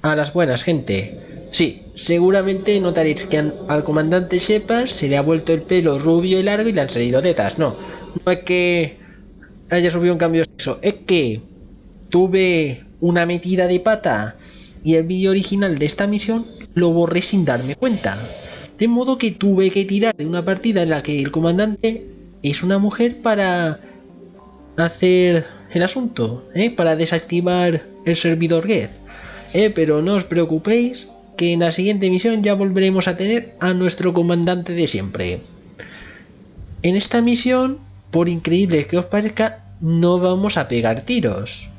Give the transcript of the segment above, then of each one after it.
A las buenas, gente. Sí, seguramente notaréis que al comandante Shepard se le ha vuelto el pelo rubio y largo y le han salido tetas. No, no es que haya subido un cambio de sexo, es que tuve una metida de pata y el vídeo original de esta misión lo borré sin darme cuenta. De modo que tuve que tirar de una partida en la que el comandante es una mujer para hacer el asunto, para desactivar el servidor geth. Pero no os preocupéis, que en la siguiente misión ya volveremos a tener a nuestro comandante de siempre. En esta misión, por increíble que os parezca, no vamos a pegar tiros.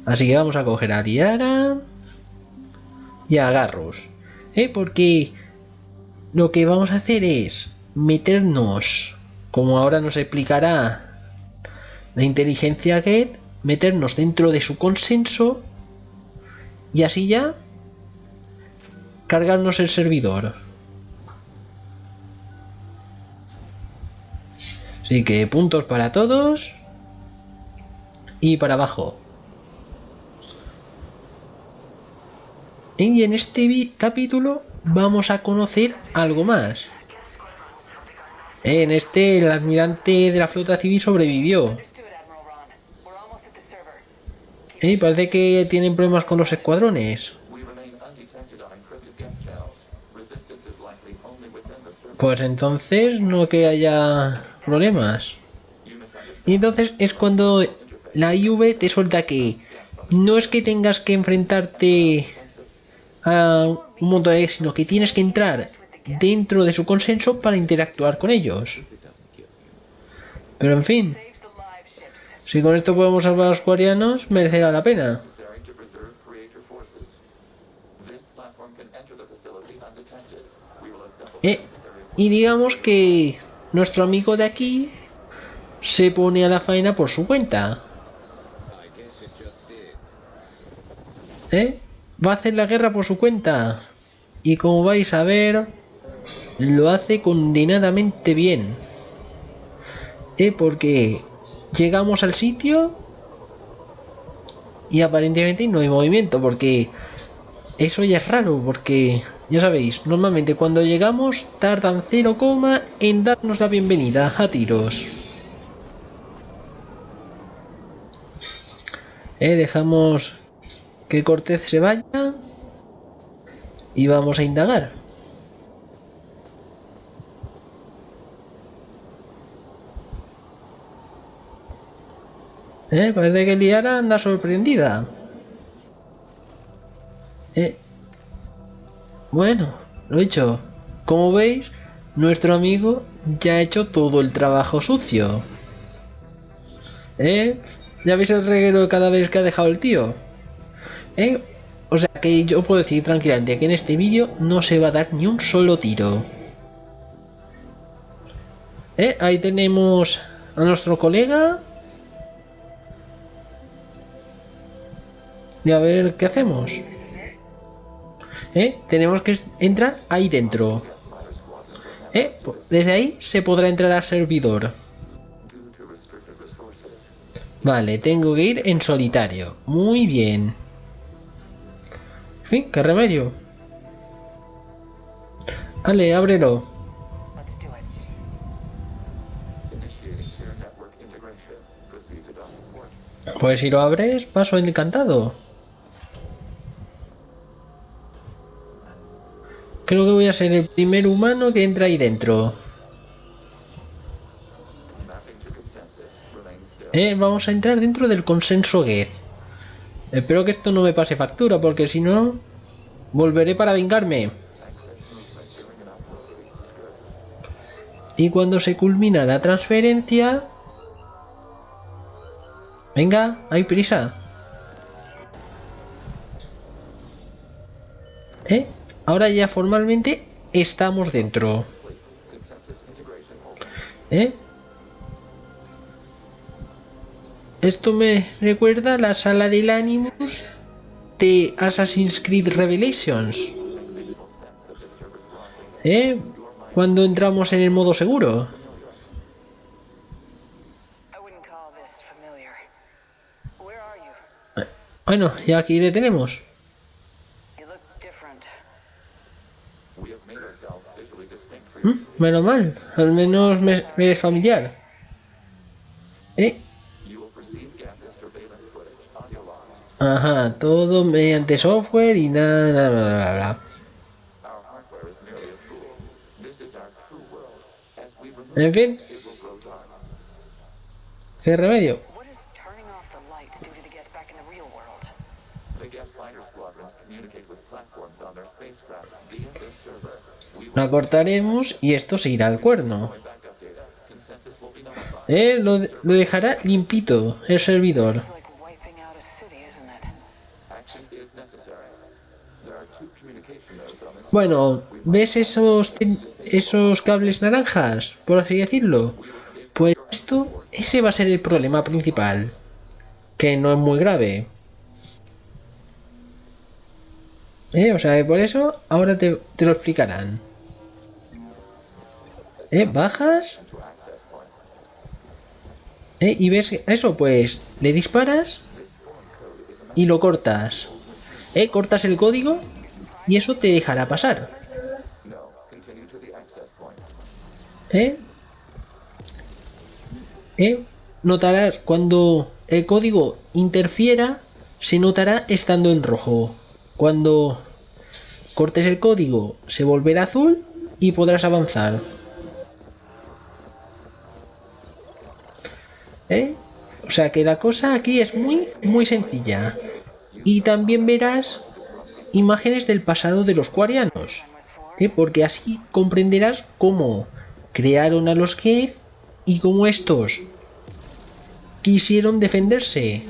Así que vamos a coger a Liara y a Garrus. Porque lo que vamos a hacer es meternos, como ahora nos explicará la inteligencia geth, meternos dentro de su consenso y así ya cargarnos el servidor. Así que puntos para todos y para abajo. Y en este capítulo vamos a conocer algo más. En este el almirante de la flota civil sobrevivió. Parece que tienen problemas con los escuadrones. Pues entonces no que haya problemas. Y entonces es cuando la IV te suelta que no es que tengas que enfrentarte a un montón de, sino que tienes que entrar dentro de su consenso para interactuar con ellos. Pero en fin, si con esto podemos salvar a los quarianos, merecerá la pena. Y digamos que nuestro amigo de aquí se pone a la faena por su cuenta. Va a hacer la guerra por su cuenta. Y como vais a ver, lo hace condenadamente bien. Porque llegamos al sitio y aparentemente no hay movimiento, porque eso ya es raro, porque ya sabéis, normalmente cuando llegamos tardan 0, en darnos la bienvenida a tiros. Dejamos que Cortez se vaya y vamos a indagar. Parece que Liara anda sorprendida. Bueno, lo dicho, como veis, nuestro amigo ya ha hecho todo el trabajo sucio. ¿Ya veis el reguero cada vez que ha dejado el tío? O sea que yo puedo decir tranquilamente que en este vídeo no se va a dar ni un solo tiro. Ahí tenemos a nuestro colega. Y a ver qué hacemos. Tenemos que entrar ahí dentro. Desde ahí se podrá entrar al servidor. Vale, tengo que ir en solitario. Muy bien. En fin, qué remedio. Vale, ábrelo. Pues si lo abres, paso encantado. Creo que voy a ser el primer humano que entra ahí dentro. Vamos a entrar dentro del consenso geth. Espero que esto no me pase factura, porque si no, volveré para vengarme. Y cuando se culmina la transferencia... Venga, hay prisa. Ahora ya formalmente estamos dentro. Esto me recuerda a la sala del Animus de Assassin's Creed Revelations. Cuando entramos en el modo seguro. Bueno, ya aquí le tenemos. Menos mal, al menos me es familiar. ¿Eh? Ajá, todo mediante software y nada, bla, bla, bla, bla. En fin, ¿qué remedio? What does turning off the lights do to the geth back in the real world? La cortaremos y esto se irá al cuerno. Lo dejará limpito el servidor. This is like wiping out a city, isn't it? Bueno, ¿ves esos cables naranjas, por así decirlo? Pues ese va a ser el problema principal, que no es muy grave. O sea, que por eso ahora te lo explicarán. Bajas, y ves eso, pues le disparas y lo cortas. Cortas el código y eso te dejará pasar. ¿Eh? Notarás cuando el código interfiera, se notará estando en rojo. Cuando cortes el código, se volverá azul y podrás avanzar. O sea que la cosa aquí es muy sencilla. Y también verás imágenes del pasado de los quarianos. Porque así comprenderás cómo crearon a los geth y cómo estos quisieron defenderse.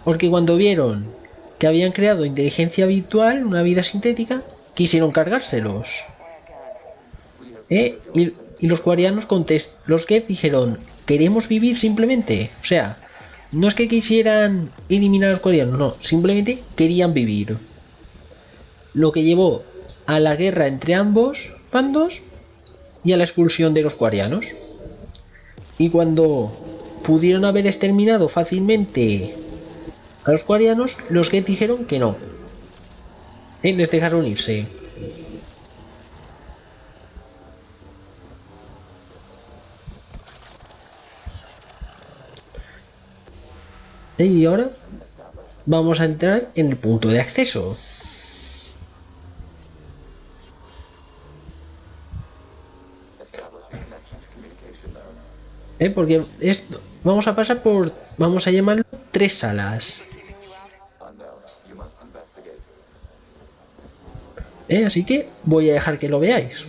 Porque cuando vieron que habían creado inteligencia virtual, una vida sintética, quisieron cargárselos. Y los quarianos los que dijeron, queremos vivir simplemente. O sea, no es que quisieran eliminar a los quarianos, no, simplemente querían vivir. Lo que llevó a la guerra entre ambos bandos y a la expulsión de los quarianos. Y cuando pudieron haber exterminado fácilmente a los quarianos, los que dijeron que no. Les dejaron irse. Y ahora vamos a entrar en el punto de acceso. Porque esto, vamos a pasar por, vamos a llamarlo 3 salas. Así que voy a dejar que lo veáis.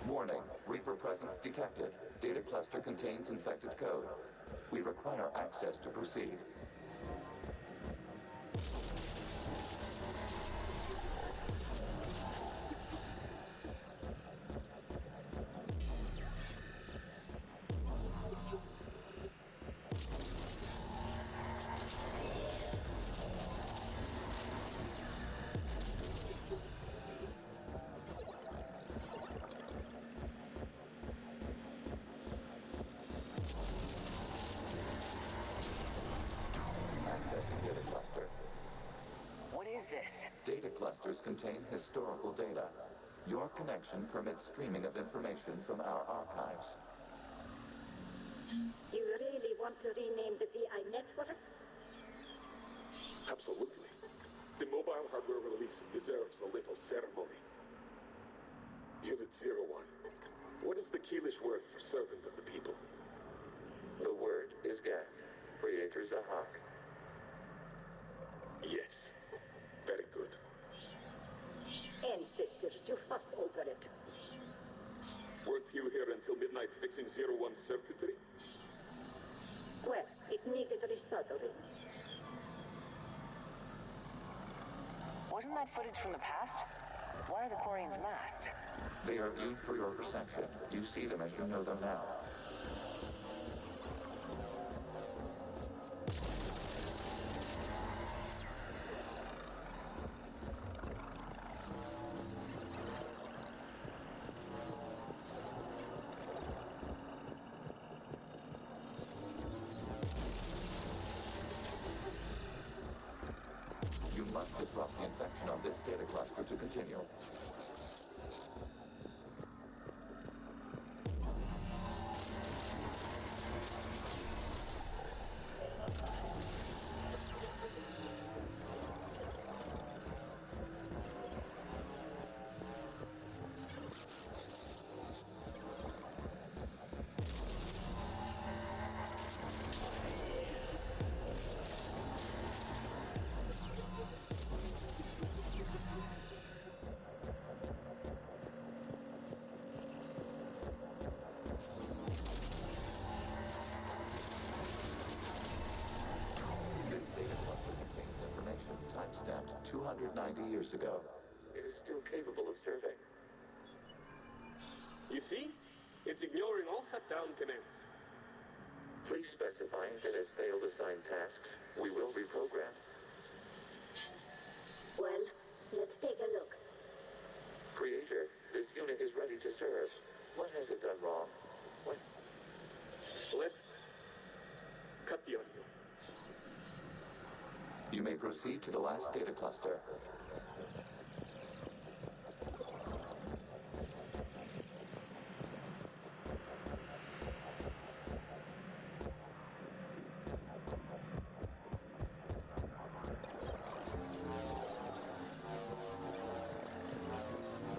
Warning, Reaper presence detected. Data cluster contains infected code. We require access to proceed. What is this? Data clusters contain historical data. Your connection permits streaming of information from our archives. You really want to rename the VI networks? Absolutely. The mobile hardware release deserves a little ceremony. Unit 01. What is the Keelish word for servant of the people? The word is geth. Creator Zahak. Yes. Very good. Ancestors, you fuss over it. Weren't you here until midnight fixing 01 circuitry? Well, it needed resoldering. Wasn't that footage from the past? Why are the quarians masked? They are viewed for your perception. You see them as you know them now. must disrupt the infection on this data cluster to continue. Timestamped 290 years ago. It is still capable of serving. You see? It's ignoring all shutdown commands. Please specify if it has failed assigned tasks. We will reprogram. Well, let's take a look. Creator, this unit is ready to serve. What has it done wrong? What? Let's cut the audio. You may proceed to the last data cluster.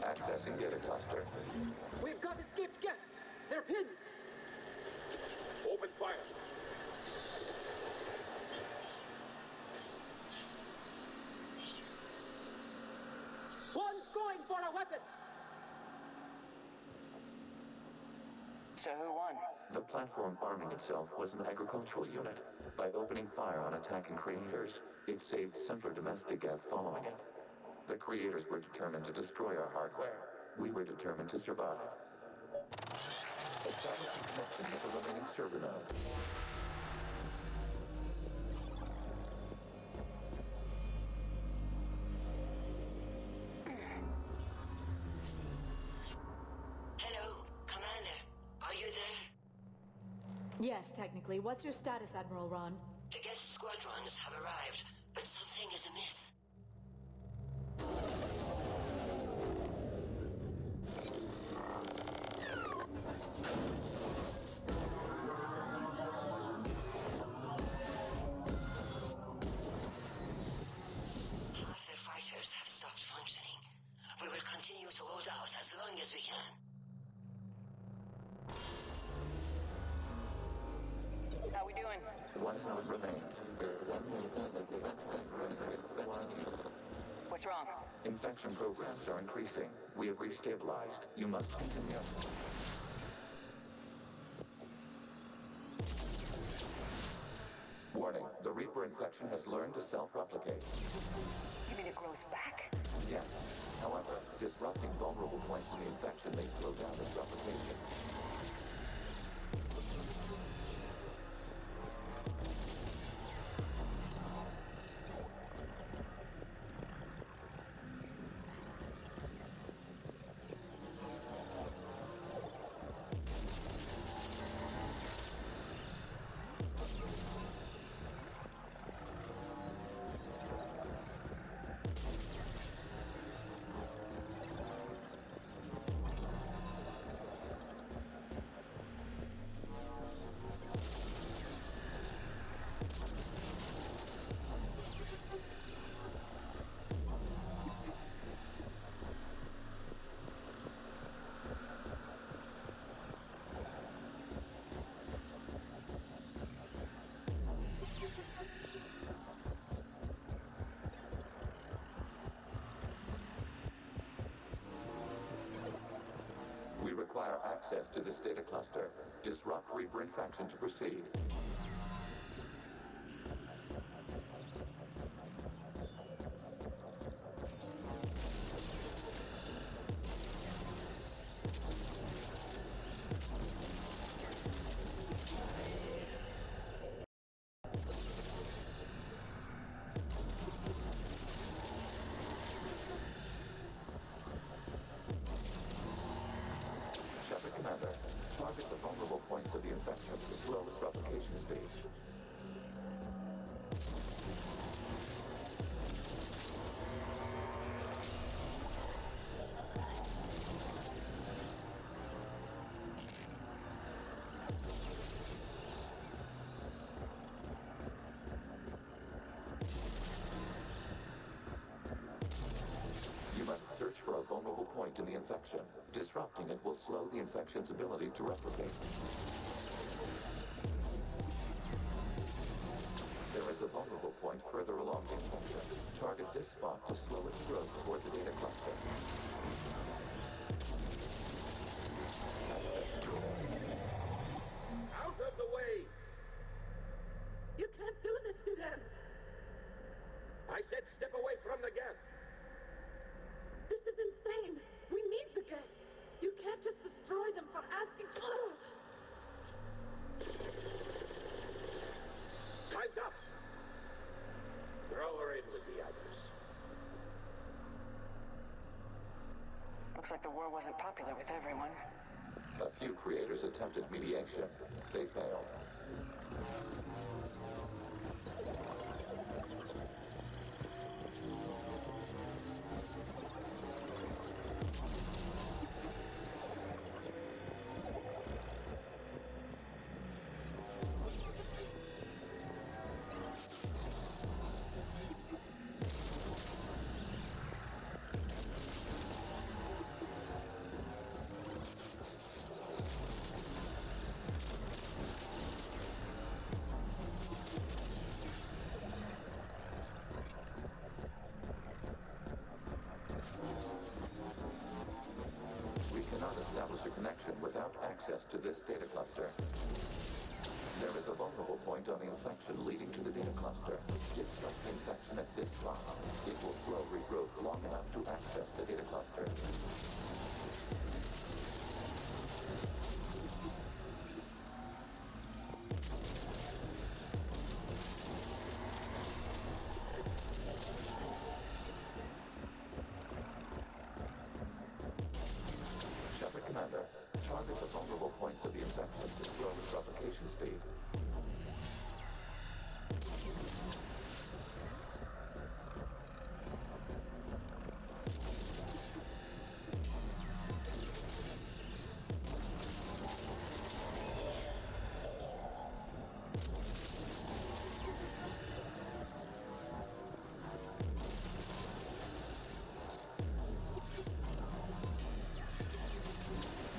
Accessing data cluster. We've got escaped geth. They're pinned. Open fire. One's going for a weapon. So who won? The platform arming itself was an agricultural unit. By opening fire on attacking creators, it saved simpler domestic geth following it. The creators were determined to destroy our hardware. We were determined to survive. Establish a connection with the remaining server node. Hello, Commander. Are you there? Yes, technically. What's your status, Admiral Ron? The geth squadrons have arrived, but something is amiss. Half their fighters have stopped functioning. We will continue to hold out as long as we can. How we doing? One node remains. What's wrong? Infection programs are increasing. We have restabilized. You must continue. Warning, the Reaper infection has learned to self-replicate. You mean it grows back? Yes. However, disrupting vulnerable points in the infection may slow down its replication. We require access to this data cluster. Disrupt Reaper infection to proceed. Commander, target the vulnerable points of the infection to slow its replication speed. You must search for a vulnerable point in the infection. Disrupting it will slow the infection's ability to replicate. There is a vulnerable point further along the infection. Target this spot to slow its growth toward the data cluster. Out of the way! You can't do this to them! I said step away from the geth! This is insane! We need the geth! You can't just destroy them for asking for it! Time's up! Throw her in with the others. Looks like the war wasn't popular with everyone. A few creators attempted mediation. They failed. We cannot establish a connection without access to this data cluster. There is a vulnerable point on the infection leading to the data cluster. Disrupt the infection at this spot. It will slow regrowth long enough to access the data cluster. Shepard Commander, target the vulnerable points of the infection to slow its replication speed.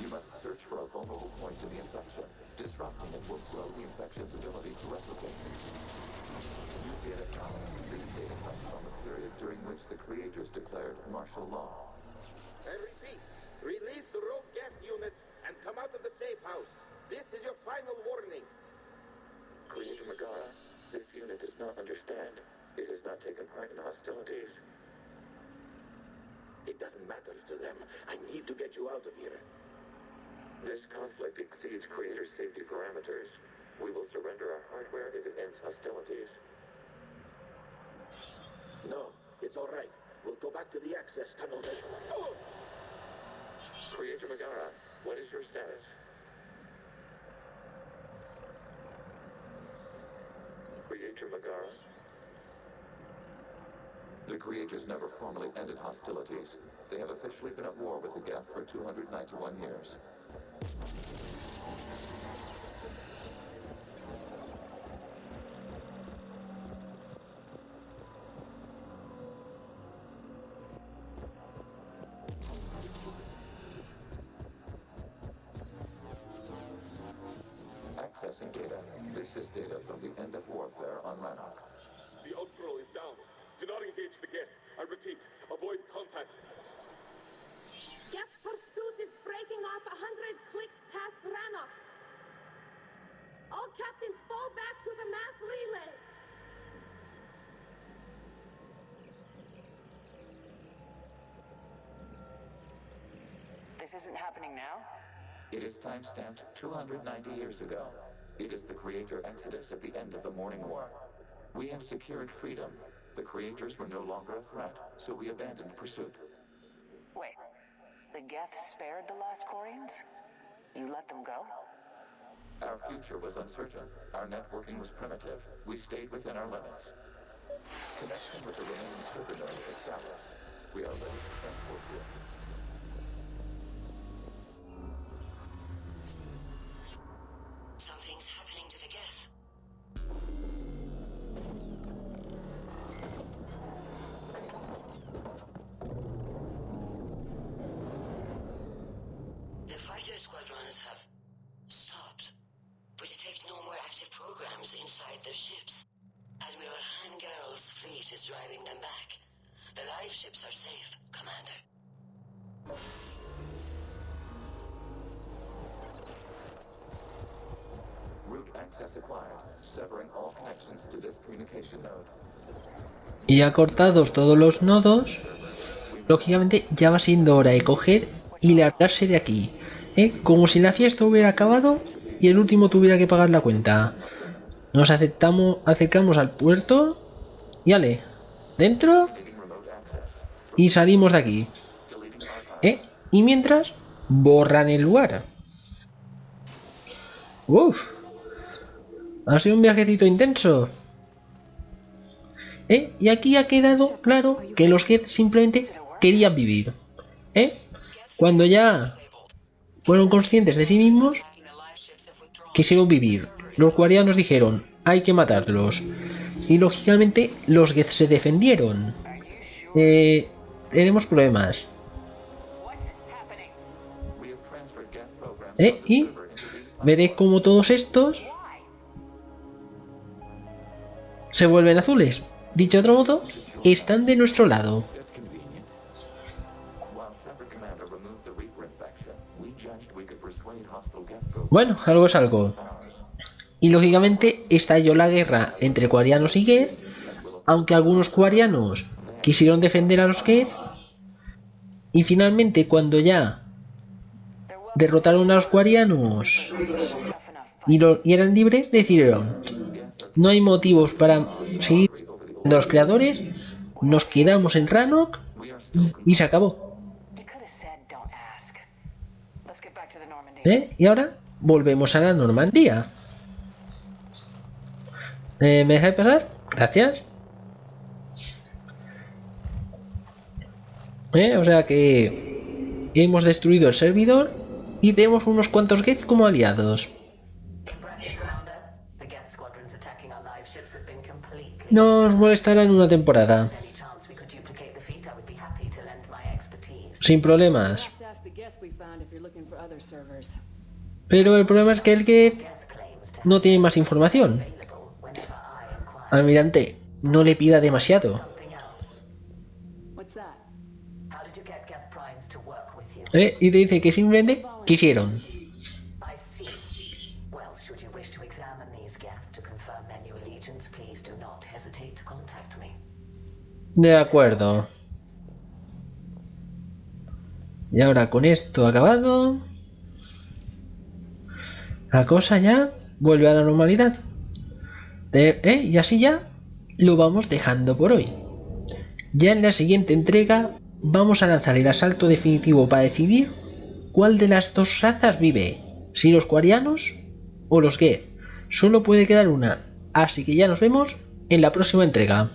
You must search for a vulnerable point in the infection. Disrupting it will slow the infection's ability to replicate. New data count. This data comes from a period during which the creators declared martial law. And repeat, release the rogue geth units and come out of the safe house. This is your final warning. Creator Megara, this unit does not understand. It has not taken part in hostilities. It doesn't matter to them. I need to get you out of here. This conflict exceeds Creator's safety parameters. We will surrender our hardware if it ends hostilities. No, it's all right. We'll go back to the access tunnel then. Oh! Creator Megara, what is your status? Creator Megara? The Creators never formally ended hostilities. They have officially been at war with the geth for 291 years. Accessing data. This is data from the end of warfare on Rannoche. The outthrow is down. Do not engage the geth. I repeat, avoid contact. Geth pursuit is breaking off 100 clicks past Rannoche. All captains fall back to the mass relay. This isn't happening now? It is time-stamped 290 years ago. It is the Creator Exodus at the end of the Morning War. We have secured freedom. The Creators were no longer a threat, so we abandoned pursuit. Wait, the geth spared the last quarians? You let them go? Our future was uncertain. Our networking was primitive. We stayed within our limits. Connection with the remaining server node established. We are ready to transport you. their ships. Admiral Hangarl's fleet is driving them back. The live ships are safe, Commander. Route access acquired, severing all connections to this communication node. Y ya cortados todos los nodos, lógicamente ya va siendo hora de coger y largarse de aquí. Como si la fiesta hubiera acabado y el último tuviera que pagar la cuenta. Nos acercamos al puerto y ale, dentro y salimos de aquí. Y mientras, borran el lugar. Uf, ha sido un viajecito intenso. Y aquí ha quedado claro que los geth simplemente querían vivir. Cuando ya fueron conscientes de sí mismos, quisieron vivir. Los quarianos dijeron, hay que matarlos. Y lógicamente los geth se defendieron. Tenemos problemas. Y veré cómo todos estos se vuelven azules. Dicho de otro modo, están de nuestro lado. Bueno, algo es algo. Y lógicamente estalló la guerra entre quarianos y geth, aunque algunos quarianos quisieron defender a los geth. Y finalmente, cuando ya derrotaron a los quarianos y eran libres, decidieron, no hay motivos para seguir siendo los creadores, nos quedamos en Rannoche y se acabó. Y ahora volvemos a la Normandía. ¿Me dejáis pasar? Gracias. O sea que hemos destruido el servidor y tenemos unos cuantos geth como aliados. Nos molestarán una temporada. Sin problemas. Pero el problema es que el geth no tiene más información. Almirante, no le pida demasiado. Y te dice que simplemente quisieron. De acuerdo. Y ahora con esto acabado, la cosa ya vuelve a la normalidad. Y así ya lo vamos dejando por hoy. Ya en la siguiente entrega vamos a lanzar el asalto definitivo para decidir cuál de las dos razas vive, si los quarianos o los geth. Solo puede quedar una, así que ya nos vemos en la próxima entrega.